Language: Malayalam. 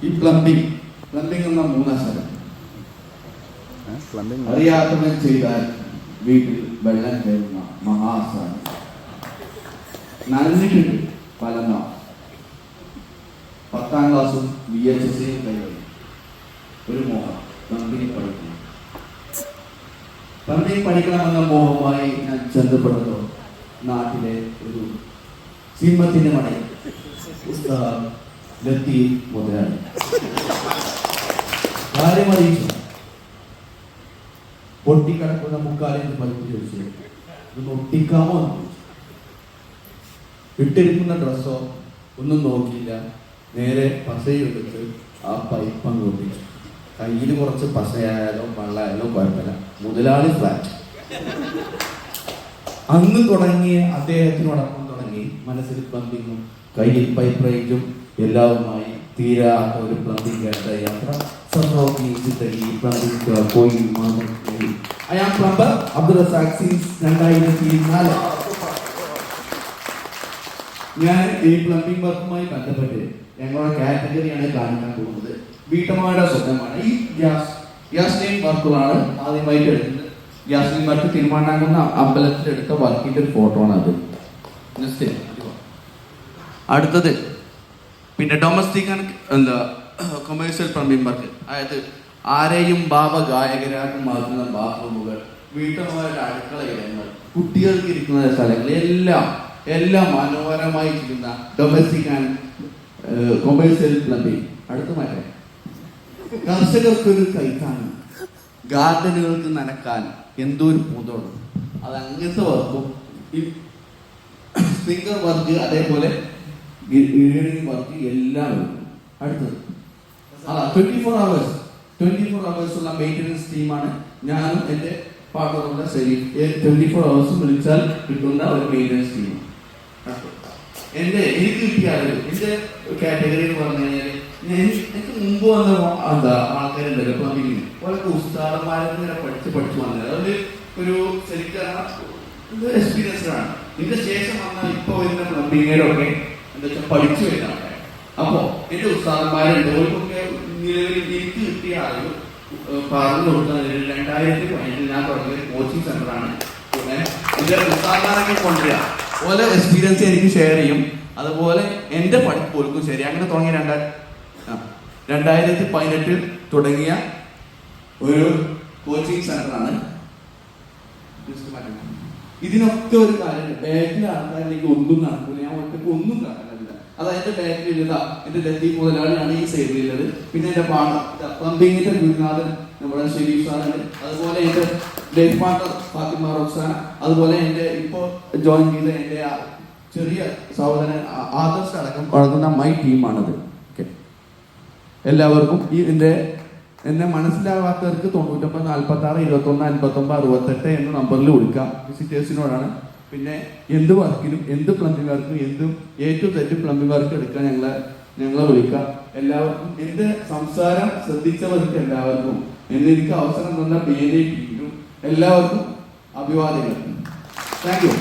ഈ പ്ലംബിംഗ് എന്ന മൂന്നാശാരം അറിയാത്തവൻ ചെയ്താൽ വീട്ടിൽ വെള്ളം കയറുന്ന മഹാസാരം. നനഞ്ഞിട്ടുണ്ട് പല 10ാം ക്ലാസ്സും VHS കൈവഴി ഒരു മോഹം പ്ലംബിംഗ് പഠിക്കണം. പ്ലംബിംഗ് പഠിക്കണമെന്ന മോഹമായി ഞാൻ ചെന്നപ്പെടുന്നു നാട്ടിലെ ഒരു സിംഹത്തിന്റെ മടയിൽ ലത്തീഫ് മുതലാളി കാര്യം അറിയിച്ചു. പൊട്ടിക്കിടക്കുന്ന മുക്കാലിന് പൈപ്പ് ചോദിച്ചു, ഇതൊന്ന് ഒട്ടിക്കാമോ എന്ന് ചോദിച്ചു. ഇട്ടിരിക്കുന്ന ഡ്രസ്സോ ഒന്നും നോക്കിയില്ല, നേരെ പശയെടുത്ത് ആ പൈപ്പ് അങ്ങ് ഒട്ടിച്ചു. കയ്യിൽ കുറച്ച് പശയായാലോ വെള്ളമായാലോ കുഴപ്പമില്ല, മുതലാളി ഫ്ലാറ്റ്. അന്ന് തുടങ്ങിയ അദ്ദേഹത്തിനോടൊപ്പം തുടങ്ങി മനസ്സിൽ പ്ലംബിങ്ങും കയ്യിൽ പൈപ്പ് റേഞ്ചും എല്ലാവുമായി തീരാത്ത ഒരു പ്ലംബിംഗ് യാത്ര. I am plumber Abdul Razak since 2004. ഞാൻ ഈ പ്ലംബിംഗ് വർക്കുമായി ബന്ധപ്പെട്ട് ഞങ്ങളുടെ കാറ്റഗറിയാണ് കാണിക്കാൻ പോകുന്നത്. വീട്ടമ്മയുടെ സ്വന്തമാണ് ഈ ഗ്യാസ് ലൈൻ വർക്കുകളാണ് ആദ്യമായിട്ട് എടുക്കുന്നത്. ഗ്യാസ് ലൈൻ വർക്ക് തിരുമാണ്ടാകുന്ന അമ്പലത്തിൽ എടുത്ത വർക്കിന്റെ ഒരു ഫോട്ടോ ആണ് അത്. അടുത്തത് പിന്നെ domestic and commercial plumbing work, അതായത് ആരെയും ഗായകരാക്കി മാറ്റുന്ന ബാത്റൂമുകൾ, വീട്ടമ്മമാരുടെ അടുക്കള ഇടങ്ങൾ, കുട്ടികൾക്ക് ഇരിക്കുന്ന സ്ഥലങ്ങൾ എല്ലാം മനോഹരമായി ചെയ്യുന്ന ഡൊമസ്റ്റിക് ആൻഡ് കൊമേഴ്സ്യൽ പ്ലംബിംഗ്. അടുത്ത മാറ്റം കർഷകർക്കൊരു കൈത്താങ്ങ്, ഗാർഡനുകൾക്ക് നനക്കാൻ എന്തോ ഒരു പൂന്തോളം, അത് അങ്ങനത്തെ വർക്കും ഈ സ്പ്രിംഗ്ലർ വർക്ക്, അതേപോലെ വർക്ക് എല്ലാം എടുക്കും. അടുത്തത് 24 hours ഉള്ള മെയിൻ്റനൻസ് ടീമാണ് ഞാനും എൻ്റെ പാർട്ണറുടെ ശരി. 24 hours വിളിച്ചാൽ കിട്ടുന്ന ഒരു മെയിൻ്റനൻസ് ടീം. എനിക്ക് കിട്ടിയ എൻ്റെ കാറ്റഗറി എന്ന് പറഞ്ഞു കഴിഞ്ഞാൽ എനിക്ക് മുമ്പ് വന്ന ആൾക്കാരുണ്ടല്ലോ പ്ലംബിങ്ങിന് വളരെ ഉസ്താദന്മാരെ പഠിച്ചു വന്നത്. അത് ഒരു ശരിക്കും എക്സ്പീരിയൻസ്ഡ് ആണ്. ഇതിന്റെ ശേഷം വന്നാൽ ഇപ്പൊ വരുന്ന പ്ലംബിങ്ങിലൊക്കെ എന്താ വെച്ചാൽ പഠിച്ചു വരുന്ന ആൾക്കാർ. അപ്പോ എന്റെ ഉസ്താദന്മാരുണ്ട്, ഓർക്കൊക്കെ നിലവിൽ എനിക്ക് കിട്ടിയ അറിവ് പറഞ്ഞു കൊടുക്കുന്നതിൽ 2015 ഞാൻ തുടങ്ങിയ കോച്ചിങ് സെന്ററാണ്. പിന്നെ എന്റെ ഉസ്താദന്മാരൊക്കെ കൊണ്ടുവരിക ഓരോ എക്സ്പീരിയൻസ് എനിക്ക് ഷെയർ ചെയ്യും, അതുപോലെ എന്റെ പഠിപ്പ് ഓർക്കും ശരി. അങ്ങനെ തുടങ്ങിയ 2018 തുടങ്ങിയ ഒരു കോച്ചിങ് സെന്ററാണ്. ഇതിനൊക്കെ ഒരു കാര്യം, ബാക്കിലെ ആൾക്കാരിലേക്ക് ഒന്നും നടക്കില്ല, ഞാൻ ഒറ്റയ്ക്ക് ഒന്നും കാണാനില്ല. അതായത് ബാക്കിൽ എന്റെ ലത്തീഫ് മുതലാളിയാണ് ഈ സൈഡിലുള്ളത്. പിന്നെ എന്റെ പ്ലംബിങ്ങിന്റെ ഗുരുനാഥൻ നമ്മുടെ ഷെരീഫ് സാറാണ്, അതുപോലെ എന്റെ ലൈഫ് പാർട്ണർ ഫാത്തിമ റോക്സാന, അതുപോലെ എന്റെ ഇപ്പോ ജോയിൻ ചെയ്ത എന്റെ ചെറിയ സഹോദരൻ ആദർശ് അടക്കം വളർത്തുന്ന മൈ ടീമാണത്. ഓക്കെ, എല്ലാവർക്കും എന്നെ മനസ്സിലാവാത്തവർക്ക് 99 46 21 59 68 എന്ന നമ്പറിൽ വിളിക്കാം. വിസിറ്റേഴ്സിനോടാണ്. പിന്നെ എന്ത് വർക്കിനും എന്ത് പ്ലംബിംഗ് വർക്കും എന്തും ഏറ്റവും തെറ്റ് പ്ലംബിംഗ് വർക്ക് എടുക്കാൻ ഞങ്ങളെ വിളിക്കാം. എല്ലാവർക്കും എന്റെ സംസാരം ശ്രദ്ധിച്ചവർക്ക് എല്ലാവർക്കും എനിക്ക് അവസരം തന്ന BNI ടീമിനും എല്ലാവർക്കും അഭിവാദ്യങ്ങൾ. Thank you.